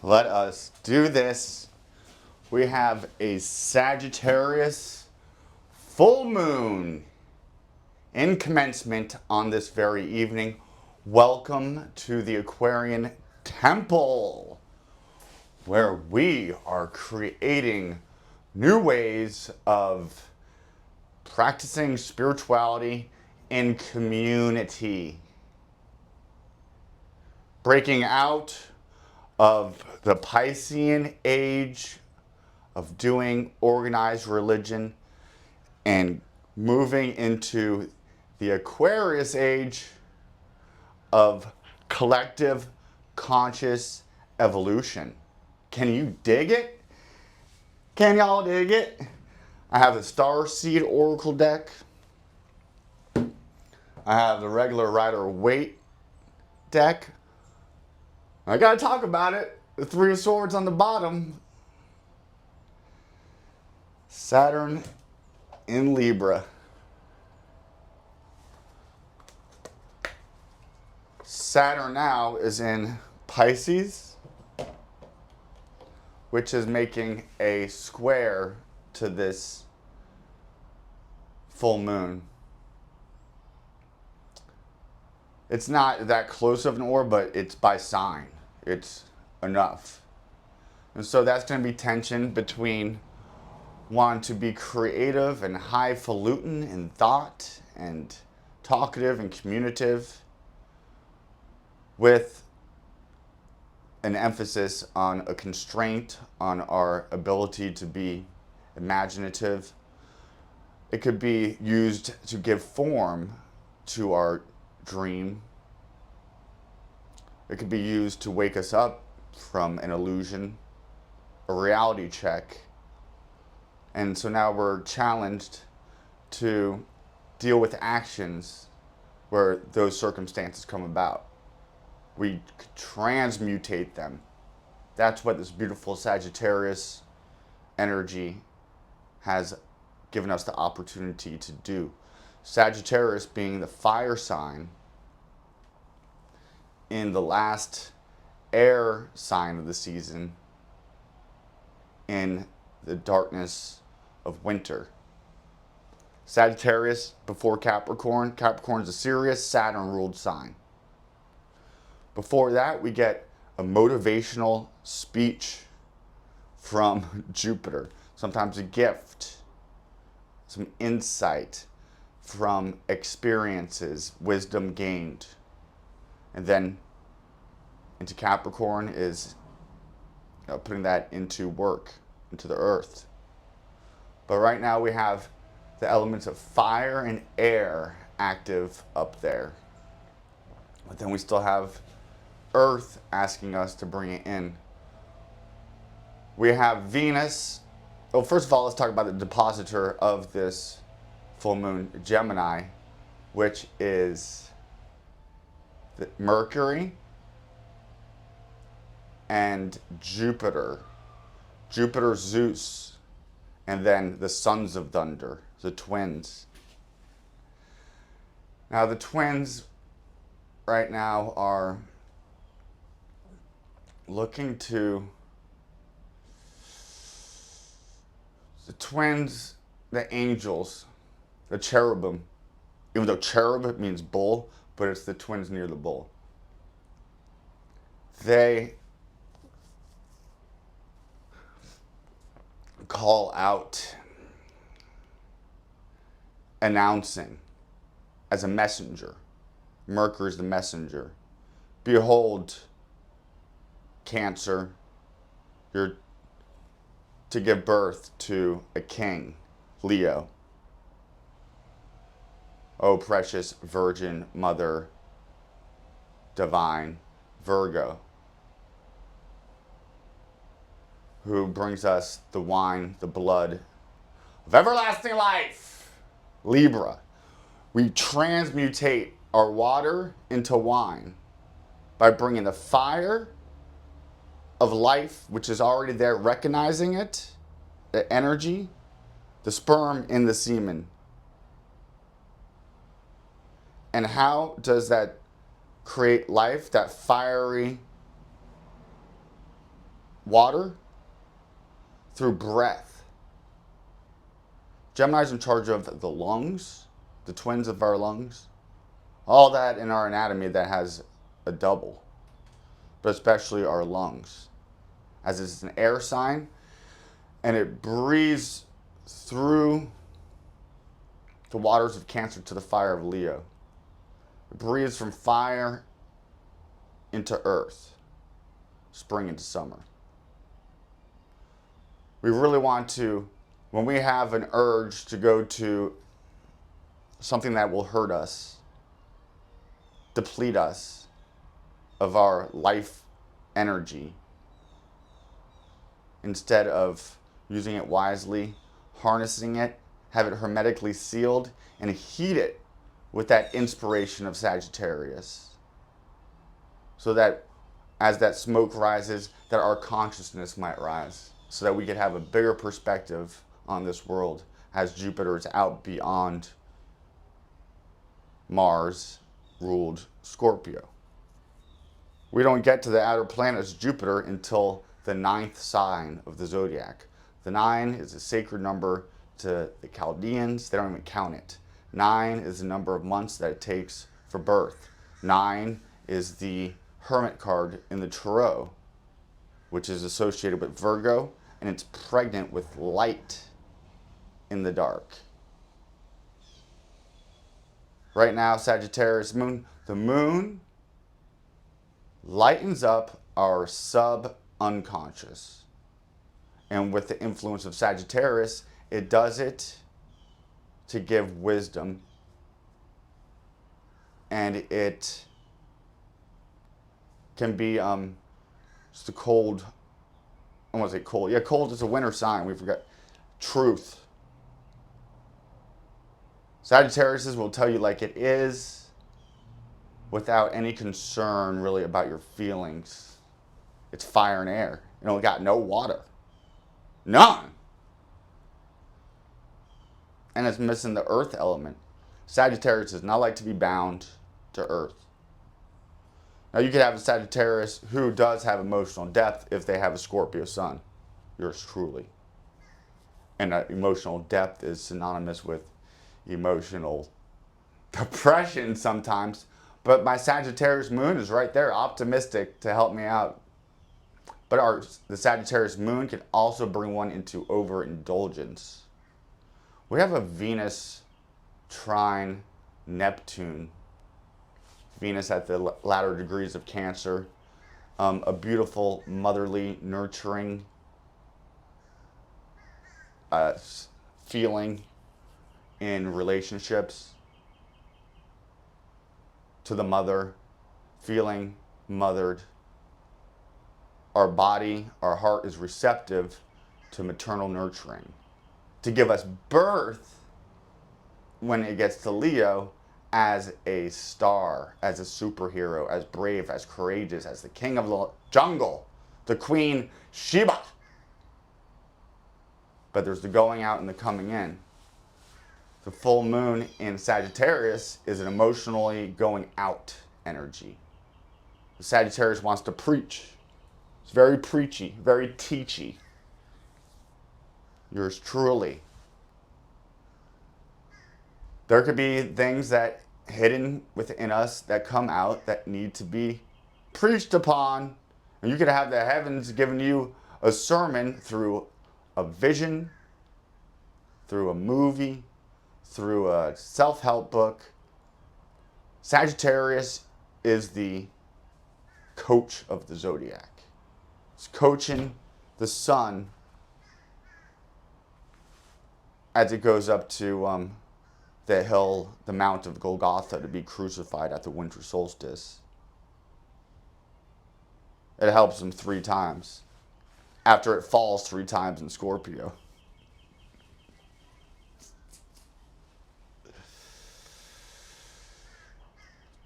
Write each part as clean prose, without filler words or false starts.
Let us do this. We have a Sagittarius full moon in commencement on this very evening. Welcome to the Aquarian Temple, where we are creating new ways of practicing spirituality in community. Breaking out of the Piscean age of doing organized religion and moving into the Aquarius age of collective conscious evolution. Can you dig it? Can y'all dig it? I have the Star Seed Oracle deck. I have the regular Rider-Waite deck. I gotta talk about it. The Three of Swords on the bottom. Saturn in Libra. Saturn now is in Pisces, which is making a square to this full moon. It's not that close of an orb, but it's by sign. It's enough. And so that's going to be tension between wanting to be creative and highfalutin in thought and talkative and communicative, with an emphasis on a constraint on our ability to be imaginative. It could be used to give form to our dream. It could be used to wake us up from an illusion, a reality check. And so now we're challenged to deal with actions where those circumstances come about. We transmutate them. That's what this beautiful Sagittarius energy has given us the opportunity to do. Sagittarius being the fire sign in the last air sign of the season in the darkness of winter. Sagittarius before Capricorn. Capricorn is a Sirius, Saturn-ruled sign. Before that, we get a motivational speech from Jupiter. Sometimes a gift, some insight from experiences, wisdom gained. And then into Capricorn is putting that into work, into the earth. But right now we have the elements of fire and air active up there. But then we still have Earth asking us to bring it in. We have Venus. Well, first of all, let's talk about the depositor of this full moon, Gemini, which is Mercury and Jupiter. Jupiter, Zeus, and then the sons of thunder, the twins. Now the twins right now are looking to, the twins, the angels, the cherubim, even though cherub means bull, but it's the twins near the bull. They call out, announcing as a messenger. Mercury is the messenger. Behold, Cancer, you're to give birth to a king, Leo. O precious Virgin Mother, divine, Virgo, who brings us the wine, the blood of everlasting life, Libra. We transmutate our water into wine by bringing the fire of life, which is already there, recognizing it, the energy, the sperm in the semen. And how does that create life, that fiery water through breath. Gemini is in charge of the lungs, the twins of our lungs, all that in our anatomy that has a double, but especially our lungs. As it's an air sign, and it breathes through the waters of Cancer to the fire of Leo. It breathes from fire into earth, spring into summer. We really want to, when we have an urge to go to something that will hurt us, deplete us of our life energy, instead of using it wisely, harnessing it, have it hermetically sealed, and heat it with that inspiration of Sagittarius. So that as that smoke rises, that our consciousness might rise, so that we could have a bigger perspective on this world as Jupiter is out beyond Mars-ruled Scorpio. We don't get to the outer planets Jupiter until the 9th sign of the zodiac. The 9 is a sacred number to the Chaldeans. They don't even count it. 9 is the number of months that it takes for birth. 9 is the Hermit card in the Tarot, which is associated with Virgo, and it's pregnant with light in the dark. Right now, Sagittarius moon, the moon lightens up our sub-unconscious. And with the influence of Sagittarius, it does it to give wisdom. And it can be just a cold, I want to say cold. Yeah, cold is a winter sign. We forgot. Truth. Sagittarius will tell you like it is without any concern really about your feelings. It's fire and air. You know, it got no water. None. And it's missing the earth element. Sagittarius does not like to be bound to earth. Now you could have a Sagittarius who does have emotional depth if they have a Scorpio sun. Yours truly. And emotional depth is synonymous with emotional depression sometimes. But my Sagittarius moon is right there, optimistic to help me out. But the Sagittarius moon can also bring one into overindulgence. We have a Venus trine Neptune. Venus at the latter degrees of Cancer. A beautiful, motherly, nurturing feeling in relationships. To the mother, feeling mothered. Our body, our heart is receptive to maternal nurturing. To give us birth, when it gets to Leo, as a star, as a superhero, as brave, as courageous, as the king of the jungle, the queen Sheba. But there's the going out and the coming in. The full moon in Sagittarius is an emotionally going out energy. The Sagittarius wants to preach. It's very preachy, very teachy. Yours truly. There could be things that hidden within us that come out that need to be preached upon. And you could have the heavens giving you a sermon through a vision, through a movie, through a self-help book. Sagittarius is the coach of the zodiac. It's coaching the sun as it goes up to the hill, the Mount of Golgotha, to be crucified at the winter solstice. It helps him 3 times after it falls 3 times in Scorpio.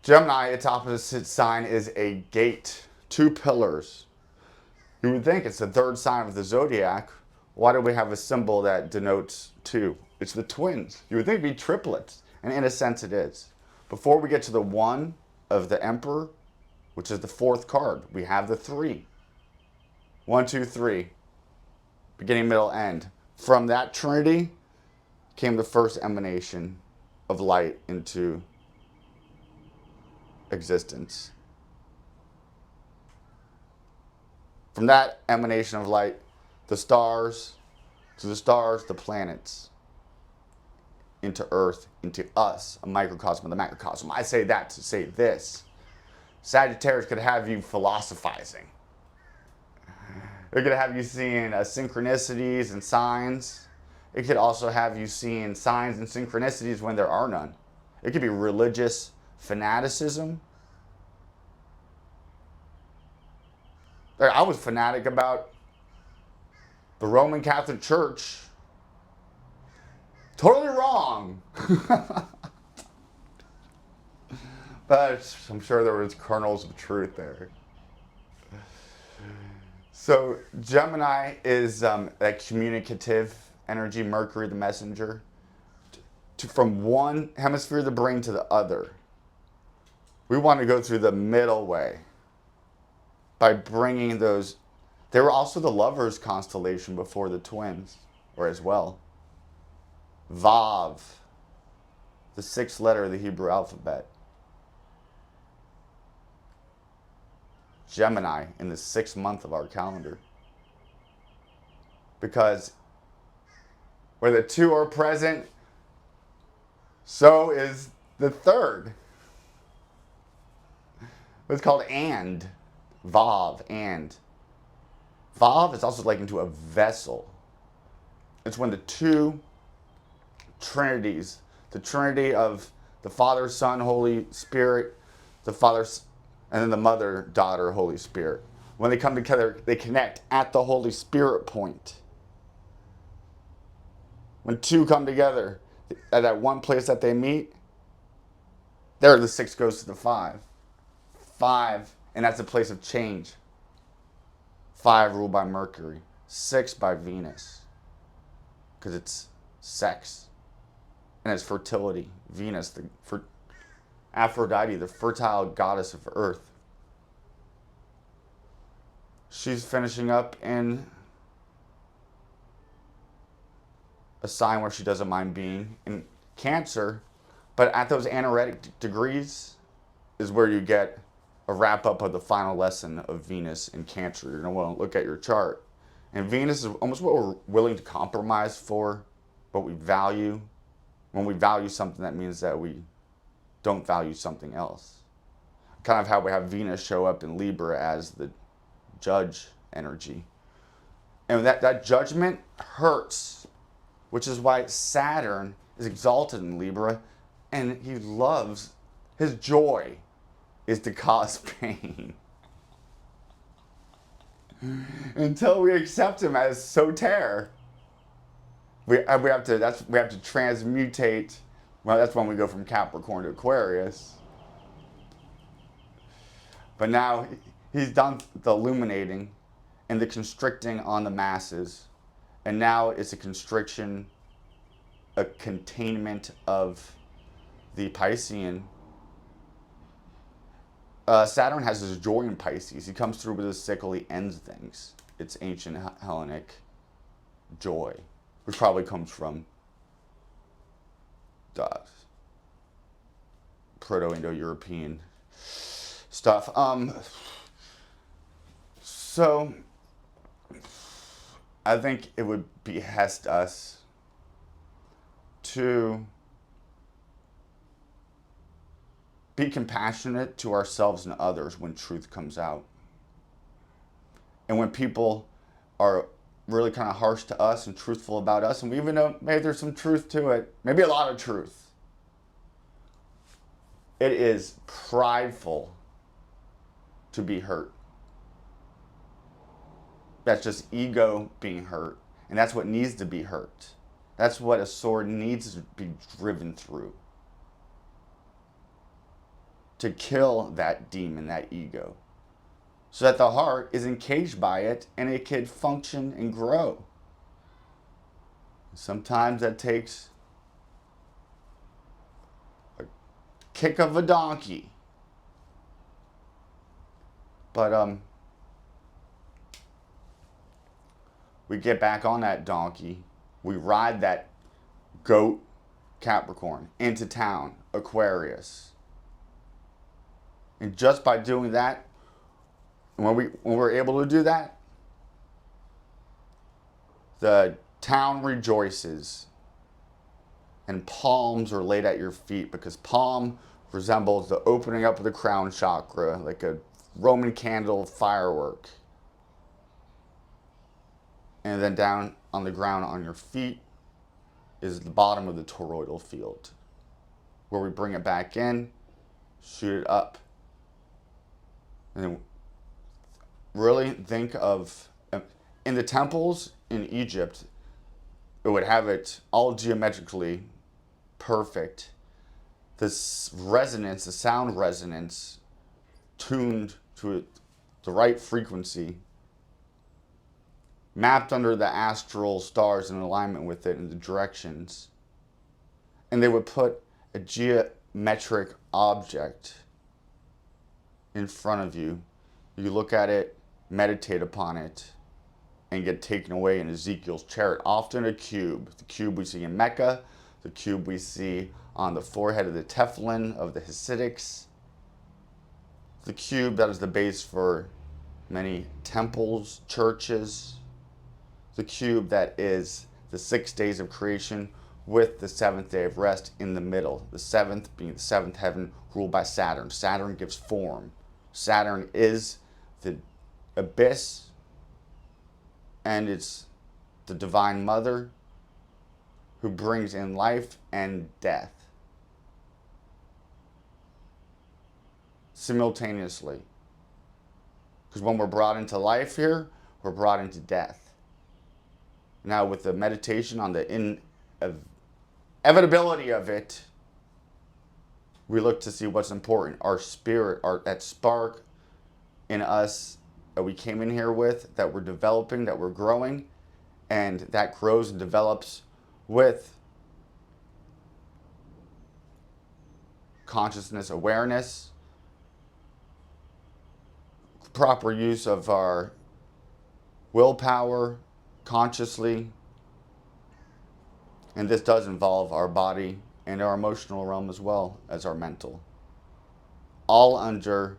Gemini, its opposite sign, is a gate, 2 pillars. You would think it's the 3rd sign of the zodiac. Why do we have a symbol that denotes 2? It's the twins. You would think it'd be triplets, and in a sense it is. Before we get to the 1 of the Emperor, which is the 4th card, we have the 3. 1, 2, 3. Beginning, middle, end. From that trinity came the first emanation of light into existence. From that emanation of light, the stars, the planets, into Earth, into us, a microcosm of the macrocosm. I say that to say this. Sagittarius could have you philosophizing. It could have you seeing synchronicities and signs. It could also have you seeing signs and synchronicities when there are none. It could be religious fanaticism. I was fanatic about the Roman Catholic Church. Totally wrong. But I'm sure there was kernels of truth there. So Gemini is that communicative energy, Mercury the messenger, from one hemisphere of the brain to the other. We want to go through the middle way by bringing those. They were also the lovers constellation before the twins, or as well. Vav, the sixth letter of the Hebrew alphabet. Gemini in the 6th month of our calendar. Because where the 2 are present, so is the 3rd. It's called and. Vav, and. Vav is also likened to a vessel. It's when the 2 trinities, the trinity of the Father, Son, Holy Spirit, the Father, and then the Mother, Daughter, Holy Spirit. When they come together, they connect at the Holy Spirit point. When 2 come together at that one place that they meet, there the 6 goes to the 5. 5, and that's a place of change. 5 ruled by Mercury. 6 by Venus. Because it's sex. And it's fertility. Venus, Aphrodite, the fertile goddess of Earth. She's finishing up in a sign where she doesn't mind being in Cancer, but at those anaretic degrees is where you get a wrap up of the final lesson of Venus in Cancer. You're going to want to look at your chart. And Venus is almost what we're willing to compromise for, what we value. When we value something, that means that we don't value something else. Kind of how we have Venus show up in Libra as the judge energy. And that judgment hurts, which is why Saturn is exalted in Libra, and he loves, his joy is to cause pain. Until we accept him as soter. We have to transmutate. Well, that's when we go from Capricorn to Aquarius. But now he's done the illuminating and the constricting on the masses. And now it's a constriction, a containment of the Piscean. Saturn has his joy in Pisces. He comes through with his sickle, he ends things. It's ancient Hellenic joy, which probably comes from Proto-Indo-European stuff. So I think it would behest us to be compassionate to ourselves and others when truth comes out. And when people are really kind of harsh to us and truthful about us, and we even know maybe there's some truth to it, maybe a lot of truth. It is prideful to be hurt. That's just ego being hurt. And that's what needs to be hurt. That's what a sword needs to be driven through. To kill that demon, that ego. So that the heart is encaged by it and it can function and grow. Sometimes that takes a kick of a donkey. But We get back on that donkey. We ride that goat, Capricorn, into town, Aquarius. And just by doing that, when we're able to do that, the town rejoices and palms are laid at your feet, because palm resembles the opening up of the crown chakra, like a Roman candle firework. And then down on the ground on your feet is the bottom of the toroidal field, where we bring it back in, shoot it up. And then really think of, in the temples in Egypt, it would have it all geometrically perfect. This resonance, the sound resonance, tuned to the right frequency, mapped under the astral stars in alignment with it in the directions. And they would put a geometric object in front of you. You look at it, meditate upon it, and get taken away in Ezekiel's chariot. Often a cube. The cube we see in Mecca, the cube we see on the forehead of the Teflon of the Hasidics, the cube that is the base for many temples, churches, the cube that is the 6 days of creation with the 7th day of rest in the middle. The 7th being the 7th heaven ruled by Saturn. Saturn gives form. Saturn is the abyss, and it's the Divine Mother who brings in life and death simultaneously. Because when we're brought into life here, we're brought into death. Now, with the meditation on the inevitability of it, we look to see what's important. Our spirit, that spark in us that we came in here with, that we're developing, that we're growing, and that grows and develops with consciousness, awareness, proper use of our willpower consciously. And this does involve our body and our emotional realm as well as our mental. All under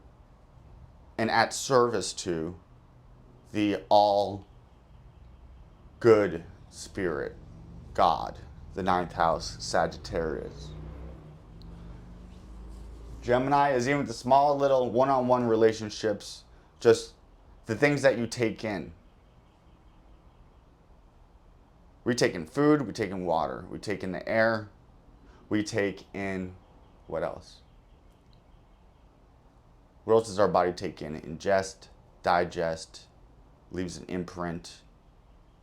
and at service to the all good spirit, God, the 9th house, Sagittarius. Gemini is even the small little one-on-one relationships, just the things that you take in. We take in food, we take in water, we take in the air, we take in what else? What else does our body take in? Ingest, digest, leaves an imprint,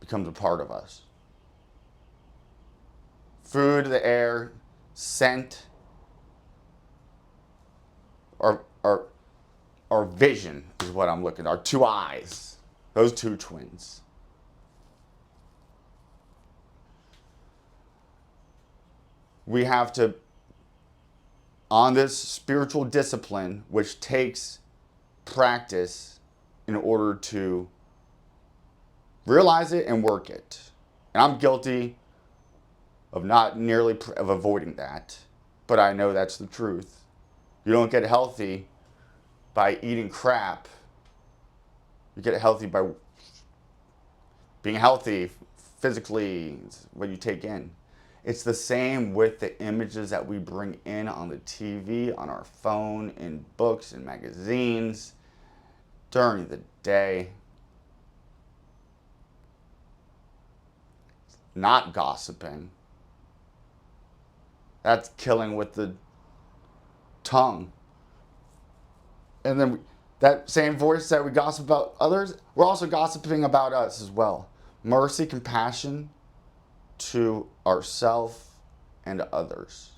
becomes a part of us. Food, the air, scent, our vision is what I'm looking at. Our two eyes, those two twins. We have to, on this spiritual discipline, which takes practice in order to realize it and work it. And I'm guilty of not nearly of avoiding that, but I know that's the truth. You don't get healthy by eating crap. You get healthy by being healthy physically, what you take in. It's the same with the images that we bring in on the TV, on our phone, in books and magazines, during the day. Not gossiping. That's killing with the tongue. And then that same voice that we gossip about others, we're also gossiping about us as well. Mercy, compassion to ourselves and others.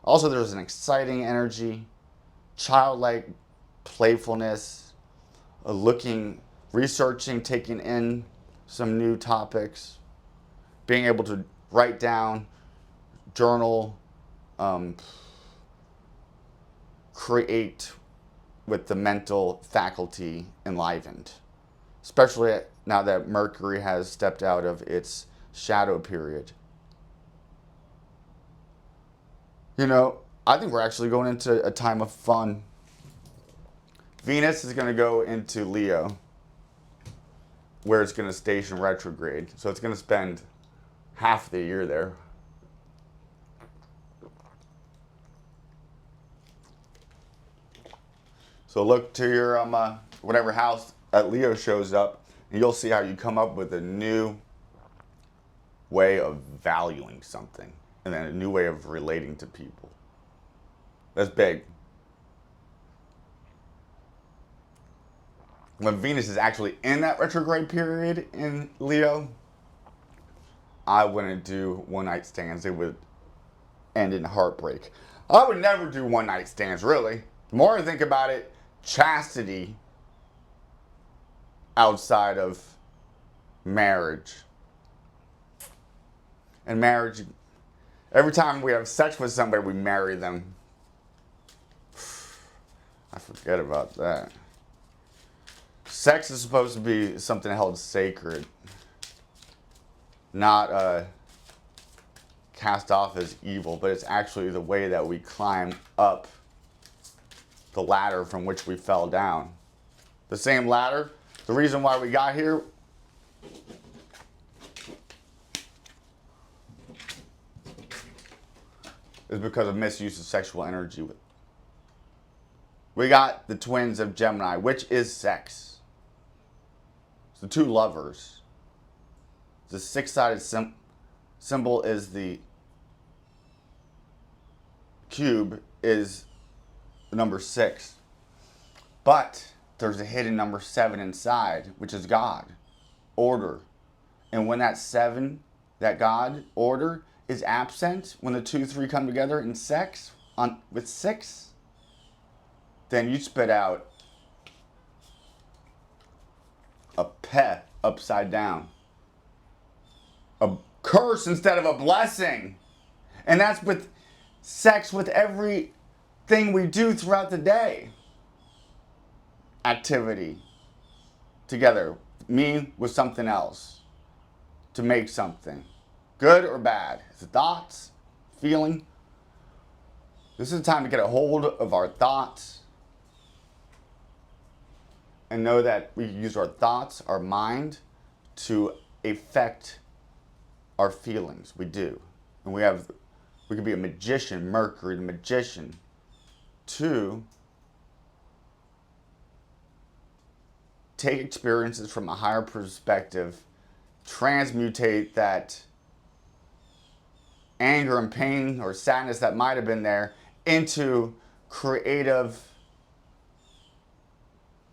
Also, there's an exciting energy, childlike playfulness, researching, taking in some new topics, being able to write down, journal, create with the mental faculty enlivened. especially now that Mercury has stepped out of its shadow period. You know, I think we're actually going into a time of fun. Venus is going to go into Leo, where it's going to station retrograde. So it's going to spend half the year there. So look to your whatever house that Leo shows up, and you'll see how you come up with a new way of valuing something, and then a new way of relating to people. That's big. When Venus is actually in that retrograde period in Leo, I wouldn't do one night stands. It would end in heartbreak. I would never do one night stands, really. The more I think about it, chastity outside of marriage. And marriage, every time we have sex with somebody, we marry them. I forget about that. Sex is supposed to be something held sacred, not cast off as evil, but it's actually the way that we climb up the ladder from which we fell down. The same ladder, the reason why we got here is because of misuse of sexual energy. We got the twins of Gemini, which is sex. It's the two lovers. The six-sided symbol is the cube, is the number 6. But there's a hidden number 7 inside, which is God, order. And when that 7, that God, order, is absent, when the 2, 3 come together in sex with 6, then you spit out a pet upside down. A curse instead of a blessing. And that's with sex, with everything we do throughout the day. Activity. Together. Me with something else. To make something. Good or bad. It's thoughts, feeling. This is the time to get a hold of our thoughts. And know that we use our thoughts, our mind, to affect our feelings. We do. And we can be a magician, Mercury, the magician, to take experiences from a higher perspective, transmutate that anger and pain or sadness that might have been there into creative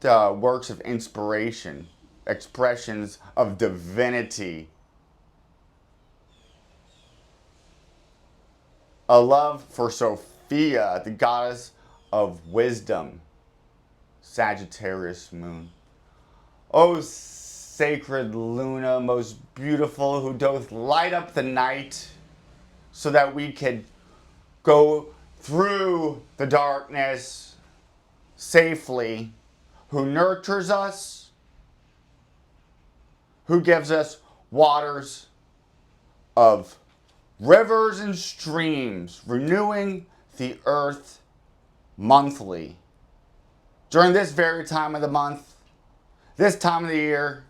works of inspiration, expressions of divinity. A love for Sophia, the goddess of wisdom. Sagittarius moon. O sacred Luna, most beautiful, who doth light up the night so that we could go through the darkness safely, who nurtures us, who gives us waters of rivers and streams, renewing the earth monthly. During this very time of the month, this time of the year,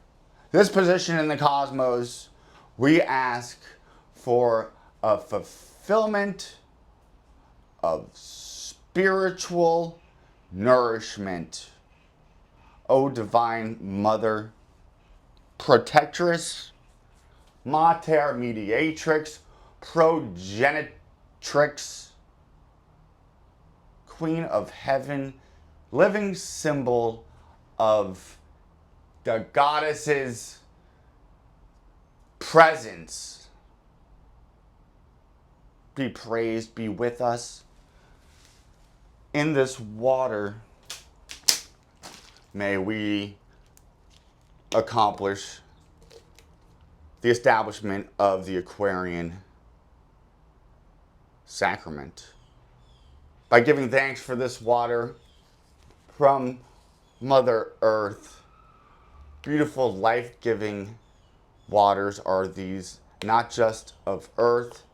this position in the cosmos, we ask for a fulfillment of spiritual nourishment. O Divine Mother, Protectress, Mater Mediatrix, Progenitrix, Queen of Heaven, living symbol of the goddess's presence. Be praised, be with us. In this water, may we accomplish the establishment of the Aquarian sacrament. By giving thanks for this water from Mother Earth, beautiful, life-giving waters are these, not just of earth,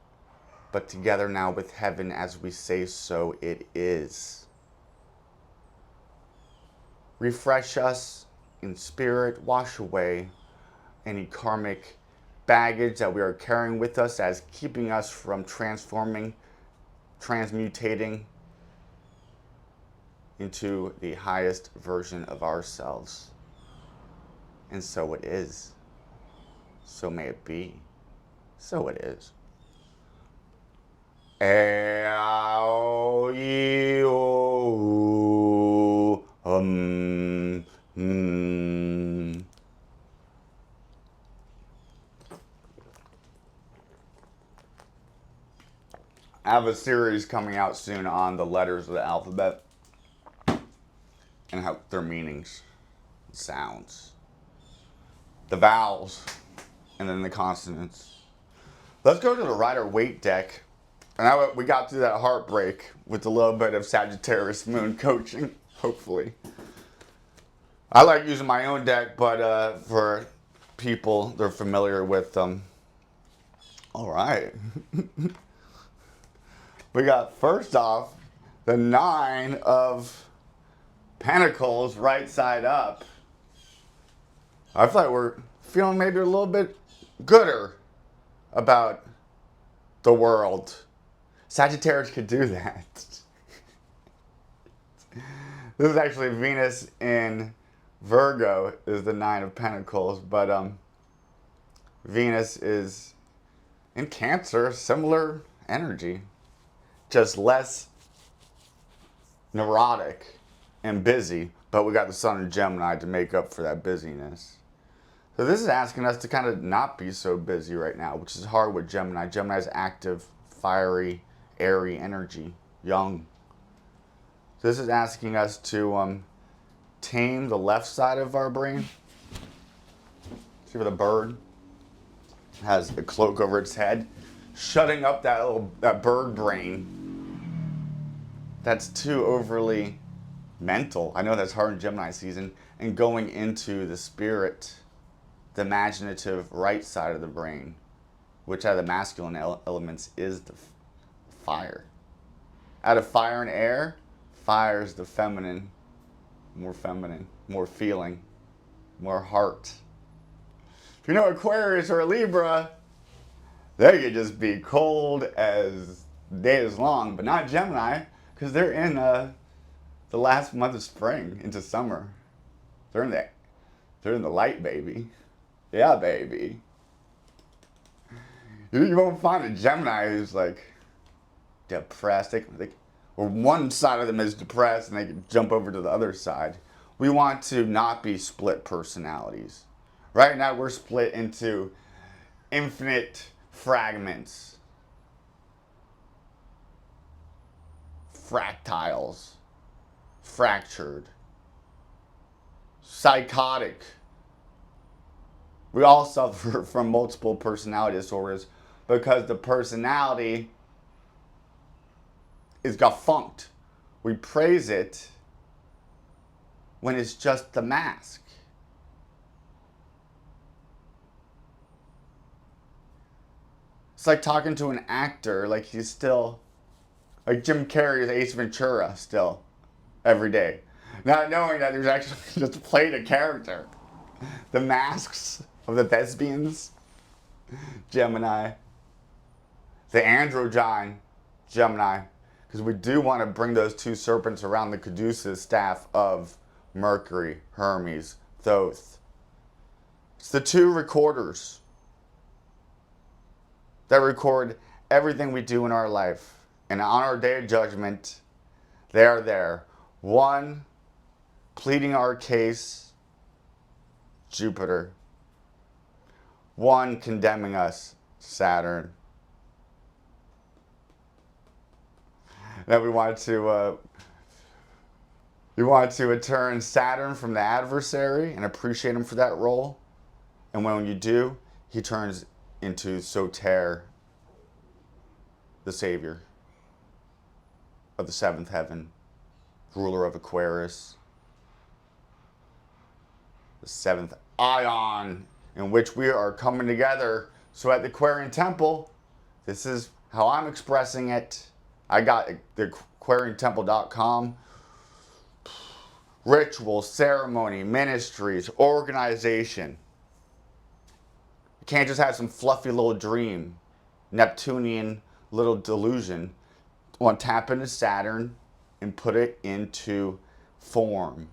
but together now with heaven, as we say, so it is. Refresh us in spirit, wash away any karmic baggage that we are carrying with us as keeping us from transforming, transmutating into the highest version of ourselves. And so it is. So may it be. So it is. I have a series coming out soon on the letters of the alphabet and how their meanings, sounds, the vowels, and then the consonants. Let's go to the Rider-Waite deck. And now we got through that heartbreak with a little bit of Sagittarius moon coaching, hopefully. I like using my own deck, but for people, they're familiar with them. All right. We got, first off, the 9 of Pentacles right side up. I feel like we're feeling maybe a little bit gooder about the world. Sagittarius could do that. This is actually Venus in Virgo is the 9 of Pentacles, but Venus is in Cancer, similar energy, just less neurotic and busy, but we got the Sun in Gemini to make up for that busyness. So this is asking us to kind of not be so busy right now, which is hard with Gemini. Gemini is active, fiery, airy energy, young. So this is asking us to tame the left side of our brain. See where the bird has a cloak over its head, shutting up that bird brain. That's too overly mental. I know that's hard in Gemini season, and going into the spirit, the imaginative right side of the brain, which out of the masculine elements is the fire. Out of fire and air, fire is the feminine, more feeling, more heart. If you know Aquarius or a Libra, they could just be cold as day is long, but not Gemini, because they're in the last month of spring into summer. They're in the light, baby. Yeah, baby. You won't find a Gemini who's like depressed. Or one side of them is depressed and they can jump over to the other side. We want to not be split personalities. Right now we're split into infinite fragments. Fractiles. Fractured. Psychotic. We all suffer from multiple personality disorders because the personality is got funked. We praise it when it's just the mask. It's like talking to an actor like he's still, like Jim Carrey is Ace Ventura still, every day. Not knowing that there's actually just played a character. The masks of the thespians, Gemini. The androgyne, Gemini. Because we do want to bring those two serpents around the caduceus staff of Mercury, Hermes, Thoth. It's the two recorders that record everything we do in our life. And on our day of judgment, they are there. One, pleading our case, Jupiter. One, condemning us, Saturn. That we want to return Saturn from the adversary and appreciate him for that role. And when you do, he turns into Soter, the savior of the seventh heaven, ruler of Aquarius. the 7th ion, in which we are coming together. So at the Aquarian Temple, this is how I'm expressing it. I got the aquariantemple.com. Ritual, ceremony, ministries, organization. You can't just have some fluffy little dream, Neptunian little delusion. I want to tap into Saturn and put it into form.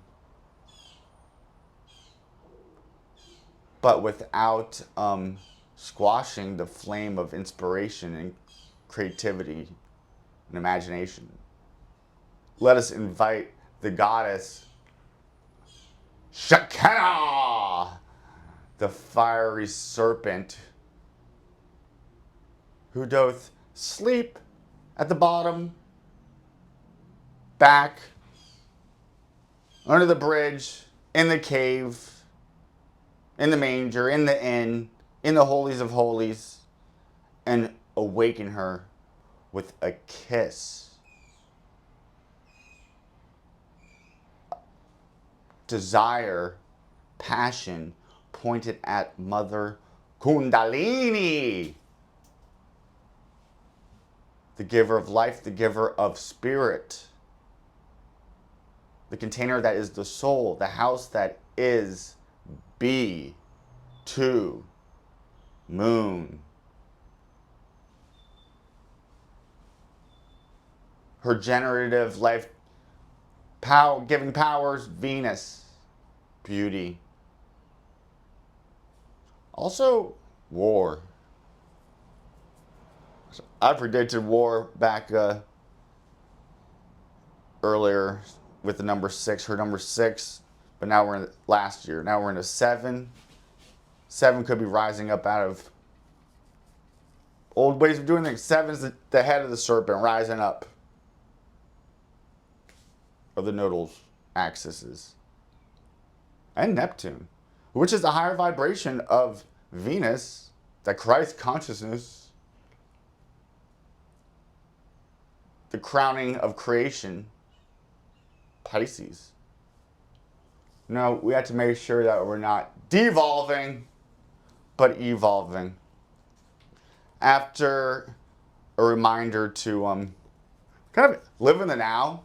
But without squashing the flame of inspiration and creativity and imagination. Let us invite the goddess Shekinah, the fiery serpent, who doth sleep at the bottom, back, under the bridge, in the cave, in the manger, in the inn, in the holies of holies, and awaken her with a kiss. Desire, passion, pointed at Mother Kundalini, the giver of life, the giver of spirit, the container that is the soul, the house that is B2 moon. Her generative life giving powers, Venus, beauty. Also, war. I predicted war back earlier with the number 6, her number 6, but now we're in last year. Now we're in a 7. 7 could be rising up out of old ways of doing things. 7 is the head of the serpent rising up of the nodal axes. And Neptune, which is the higher vibration of Venus, that Christ consciousness, the crowning of creation, Pisces. No, we have to make sure that we're not devolving, but evolving. After a reminder to kind of live in the now,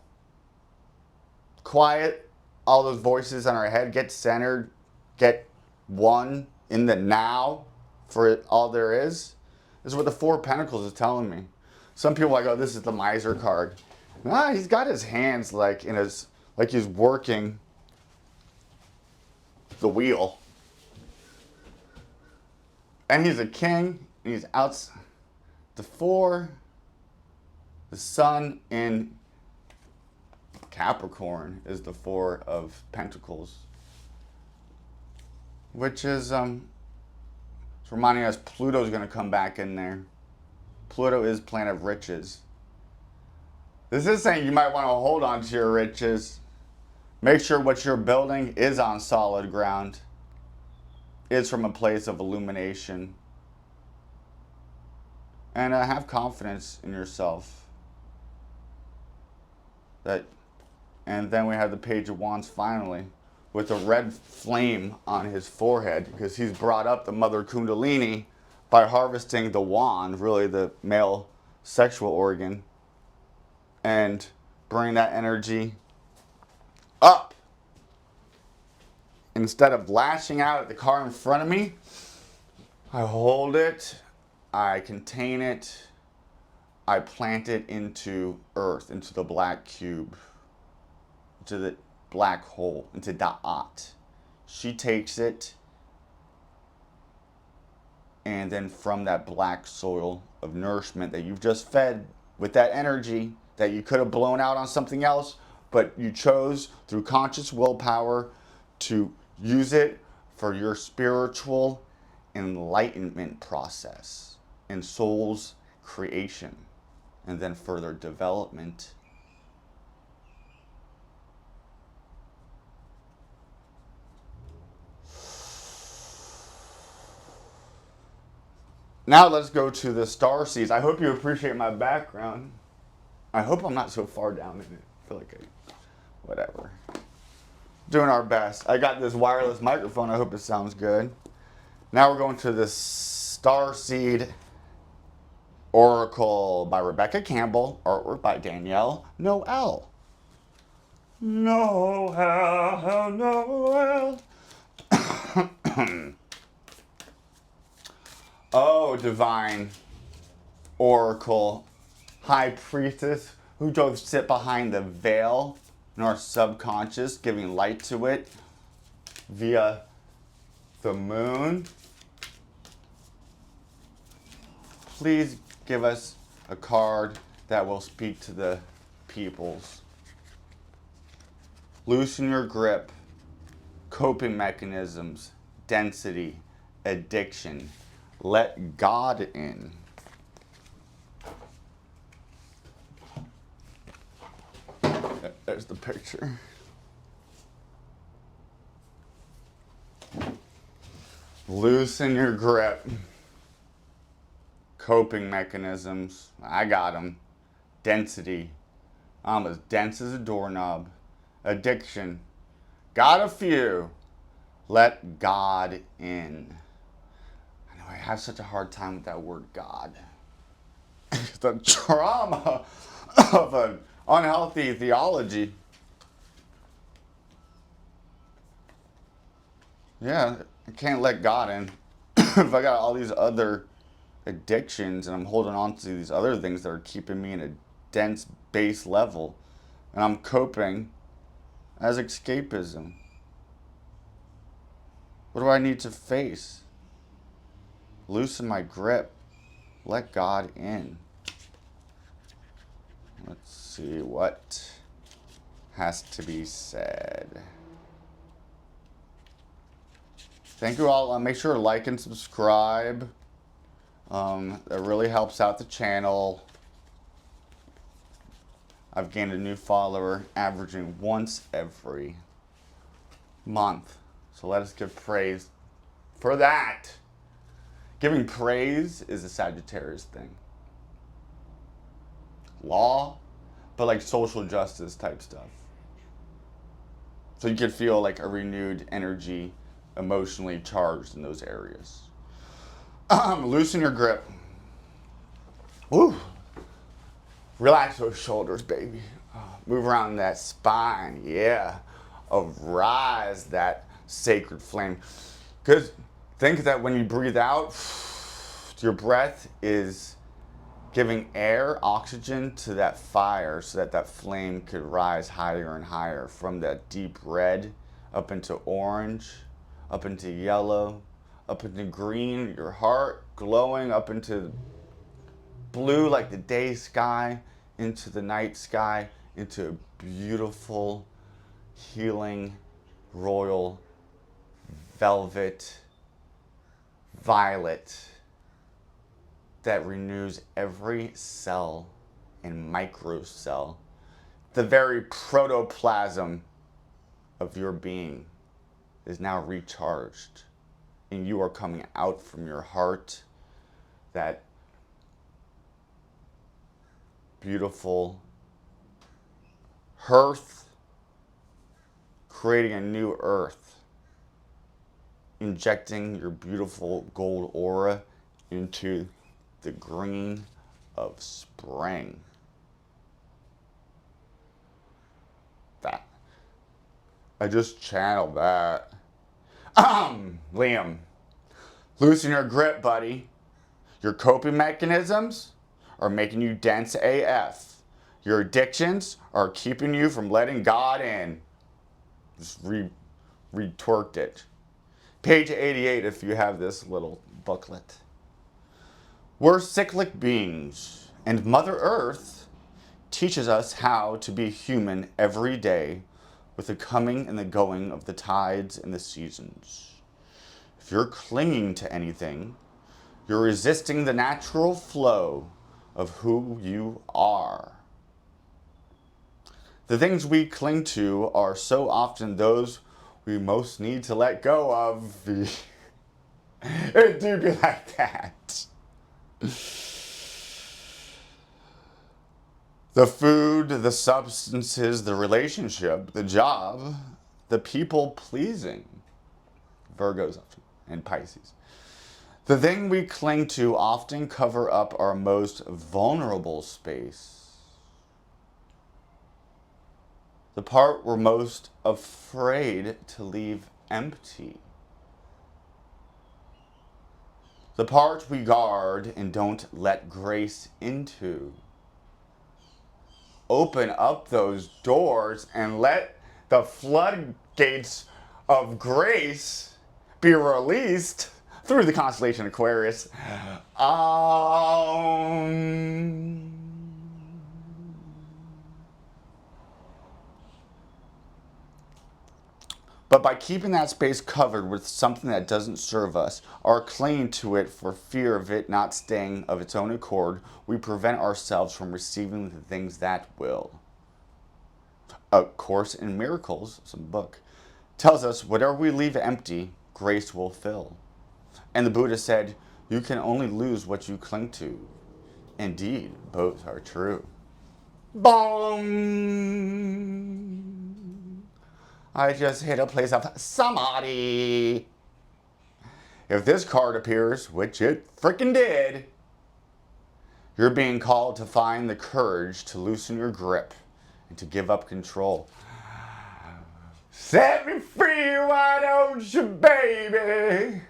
quiet all those voices in our head, get centered, get one in the now for all there is what the 4 of Pentacles is telling me. Some people are like, oh, this is the miser card. Nah, he's got his hands like he's working the wheel. And he's a king, and he's out. The 4, the sun in Capricorn is the 4 of Pentacles, which is it's reminding us Pluto's going to come back in there. Pluto is planet of riches. This is saying you might want to hold on to your riches. Make sure what you're building is on solid ground. Is from a place of illumination. And have confidence in yourself. And then we have the Page of Wands finally, with a red flame on his forehead, because he's brought up the Mother Kundalini by harvesting the wand, really the male sexual organ, and bring that energy up. Instead of lashing out at the car in front of me, I hold it, I contain it, I plant it into earth, into the black cube, into the black hole, into Da'at. She takes it, and then from that black soil of nourishment that you've just fed with that energy that you could have blown out on something else, but you chose through conscious willpower to use it for your spiritual enlightenment process and soul's creation, and then further development. Now let's go to the star seeds. I hope you appreciate my background. I hope I'm not so far down in it. I feel like whatever. Doing our best. I got this wireless microphone. I hope it sounds good. Now we're going to the Starseed Oracle by Rebecca Campbell, artwork by Danielle Noel. Noel, Noel. Oh, divine Oracle, High Priestess, who does sit behind the veil in our subconscious, giving light to it via the moon. Please give us a card that will speak to the peoples. Loosen your grip, coping mechanisms, density, addiction. Let God in. There's the picture. Loosen your grip. Coping mechanisms. I got them. Density. I'm as dense as a doorknob. Addiction. Got a few. Let God in. I know I have such a hard time with that word God. The trauma of an unhealthy theology. Yeah, I can't let God in. If I got all these other addictions and I'm holding on to these other things that are keeping me in a dense base level, and I'm coping as escapism. What do I need to face? Loosen my grip. Let God in. Let's see what has to be said. Thank you all. Make sure to like and subscribe. That really helps out the channel. I've gained a new follower, averaging once every month. So let us give praise for that. Giving praise is a Sagittarius thing. Law, but like social justice type stuff. So you could feel like a renewed energy, emotionally charged in those areas. Loosen your grip. Woo. Relax those shoulders, baby. Move around that spine. Yeah. Arise that sacred flame. Because think that when you breathe out, your breath is giving air, oxygen to that fire so that that flame could rise higher and higher from that deep red up into orange, up into yellow, up into green, your heart glowing up into blue like the day sky, into the night sky, into a beautiful, healing, royal, velvet, violet that renews every cell and microcell. The very protoplasm of your being is now recharged, and you are coming out from your heart, that beautiful hearth, creating a new earth, injecting your beautiful gold aura into the green of spring. That. I just channeled that. Liam, loosen your grip, buddy. Your coping mechanisms are making you dense AF. Your addictions are keeping you from letting God in. Just retwerked it. Page 88 if you have this little booklet. We're cyclic beings, and Mother Earth teaches us how to be human every day with the coming and the going of the tides and the seasons. If you're clinging to anything, you're resisting the natural flow of who you are. The things we cling to are so often those we most need to let go of. It do be like that. The food, the substances, the relationship, the job, the people-pleasing, Virgos and Pisces. The thing we cling to often cover up our most vulnerable space. The part we're most afraid to leave empty. The part we guard and don't let grace into. Open up those doors and let the floodgates of grace be released through the constellation Aquarius. But by keeping that space covered with something that doesn't serve us, or clinging to it for fear of it not staying of its own accord, we prevent ourselves from receiving the things that will. A Course in Miracles, some book, tells us whatever we leave empty, grace will fill. And the Buddha said, you can only lose what you cling to. Indeed, both are true. Bong! I just hit a place of samadhi. If this card appears, which it frickin' did, you're being called to find the courage to loosen your grip and to give up control. Set me free, why don't you, baby?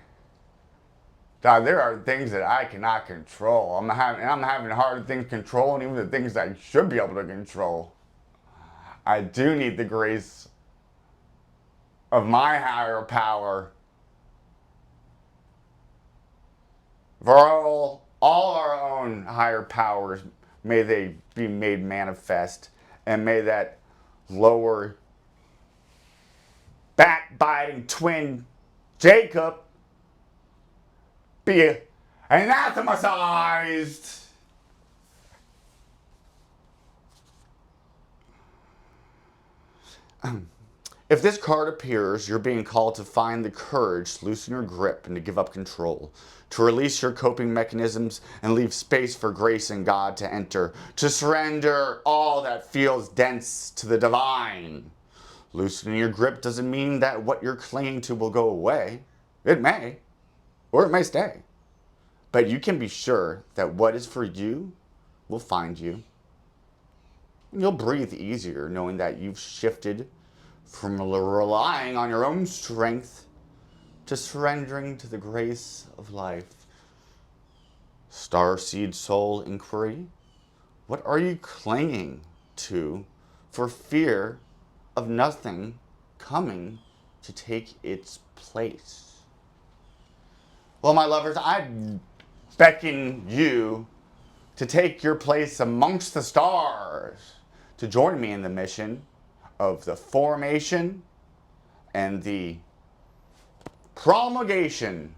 God, there are things that I cannot control. I'm having hard things controlling even the things I should be able to control. I do need the grace of my higher power. For all our own higher powers, may they be made manifest, and may that lower backbiting twin Jacob be anathematized. If this card appears, you're being called to find the courage to loosen your grip and to give up control, to release your coping mechanisms and leave space for grace and God to enter, to surrender all that feels dense to the divine. Loosening your grip doesn't mean that what you're clinging to will go away. It may, or it may stay. But you can be sure that what is for you will find you. You'll breathe easier knowing that you've shifted from relying on your own strength to surrendering to the grace of life. Starseed Soul Inquiry. What are you clinging to for fear of nothing coming to take its place? Well, my lovers, I beckon you to take your place amongst the stars, to join me in the mission of the formation and the promulgation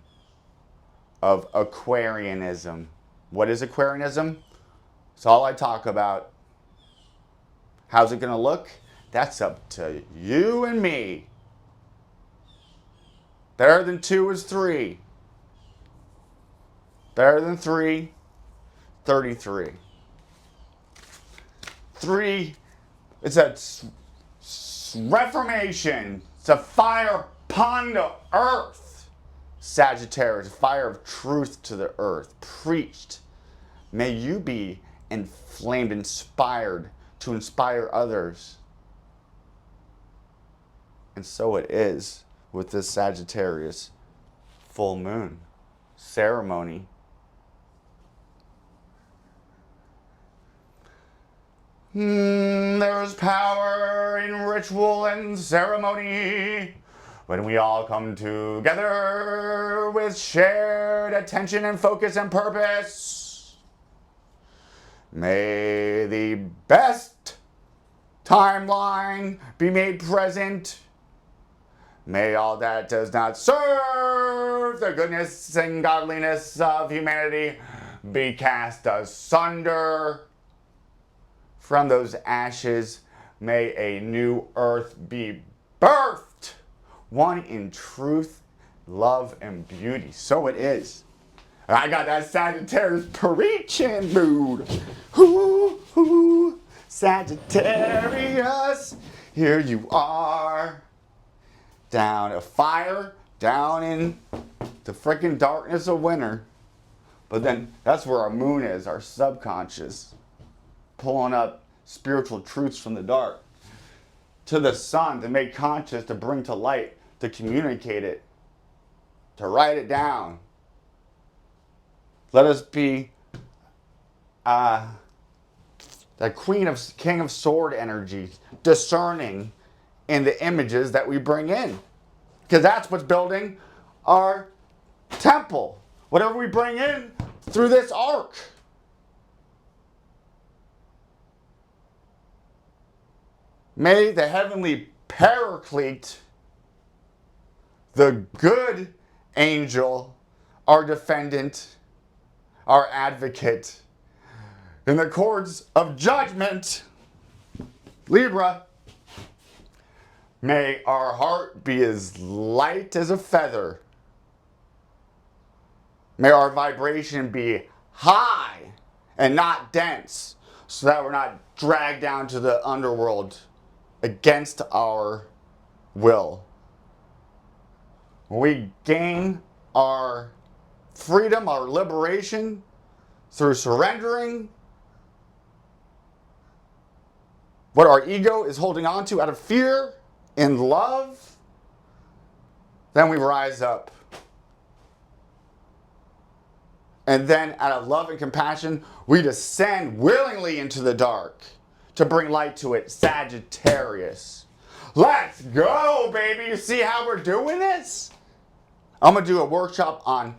of Aquarianism. What is Aquarianism? It's all I talk about. How's it going to look? That's up to you and me. Better than 2 is 3. Better than 3, 33. 3, it's a reformation. It's a fire upon the earth. Sagittarius, fire of truth to the earth, preached. May you be inflamed, inspired to inspire others. And so it is with this Sagittarius full moon ceremony. There's power in ritual and ceremony when we all come together with shared attention and focus and purpose. May the best timeline be made present. May all that does not serve the goodness and godliness of humanity be cast asunder. From those ashes, may a new earth be birthed, one in truth, love, and beauty. So it is. I got that Sagittarius preaching mood. Sagittarius, here you are. down, a fire down in the freaking darkness of winter. But then that's where our moon is, our subconscious, pulling up spiritual truths from the dark to the sun to make conscious, to bring to light, to communicate it, to write it down. Let us be the king of sword energy, discerning in the images that we bring in. Because that's what's building our temple. Whatever we bring in through this arc. May the heavenly paraclete, the good angel, our defendant, our advocate, in the courts of judgment, Libra, may our heart be as light as a feather. May our vibration be high and not dense, so that we're not dragged down to the underworld against our will. When we gain our freedom, our liberation, through surrendering what our ego is holding on to out of fear, in love, then we rise up. And then out of love and compassion, we descend willingly into the dark to bring light to it. Sagittarius. Let's go, baby. You see how we're doing this? I'm going to do a workshop on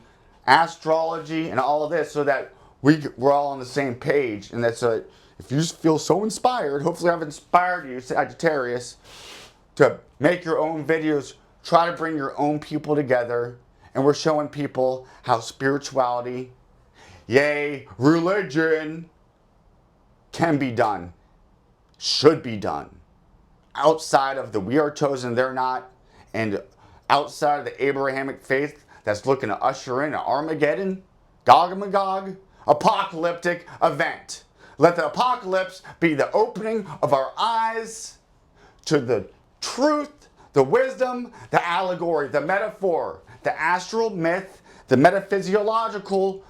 astrology and all of this so that we're all on the same page. And that's if you just feel so inspired, hopefully I've inspired you, Sagittarius, to make your own videos, try to bring your own people together. And we're showing people how spirituality, yay, religion, can be done, should be done. Outside of the we are chosen, they're not, and outside of the Abrahamic faith that's looking to usher in an Armageddon, Gog and Magog, apocalyptic event. Let the apocalypse be the opening of our eyes to the truth, the wisdom, the allegory, the metaphor, the astral myth, the metaphysiological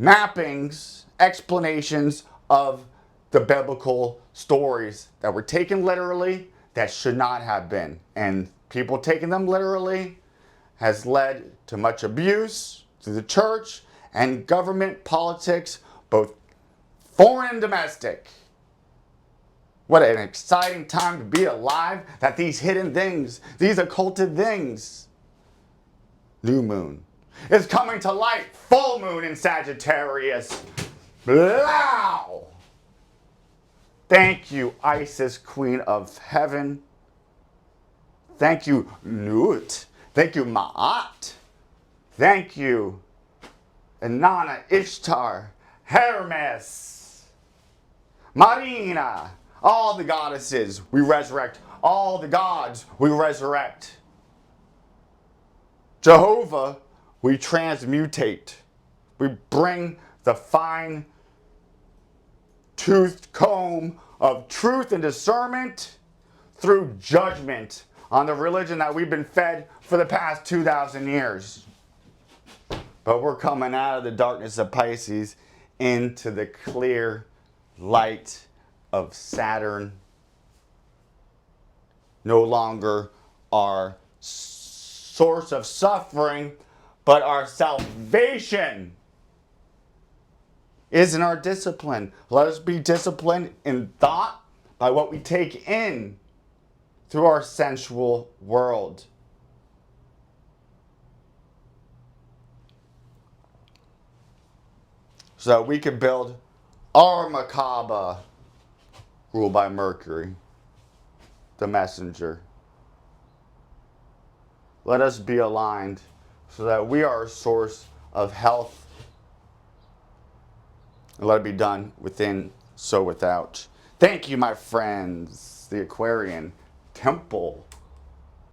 mappings, explanations of the biblical stories that were taken literally that should not have been. And people taking them literally has led to much abuse through the church and government politics, both foreign and domestic. What an exciting time to be alive, that these hidden things, these occulted things, new moon, is coming to light. Full moon in Sagittarius. Wow! Thank you, Isis, Queen of Heaven. Thank you, Nut. Thank you, Ma'at. Thank you, Inanna, Ishtar, Hermes, Marina. All the goddesses we resurrect. All the gods we resurrect. Jehovah, we transmutate. We bring the fine toothed comb of truth and discernment through judgment on the religion that we've been fed for the past 2,000 years. But we're coming out of the darkness of Pisces into the clear light of Saturn. No longer our source of suffering, but our salvation is in our discipline. Let us be disciplined in thought by what we take in through our sensual world. So that we can build our Macabre, ruled by Mercury, the messenger. Let us be aligned so that we are a source of health. And let it be done within, so without. Thank you, my friends. The Aquarian Temple.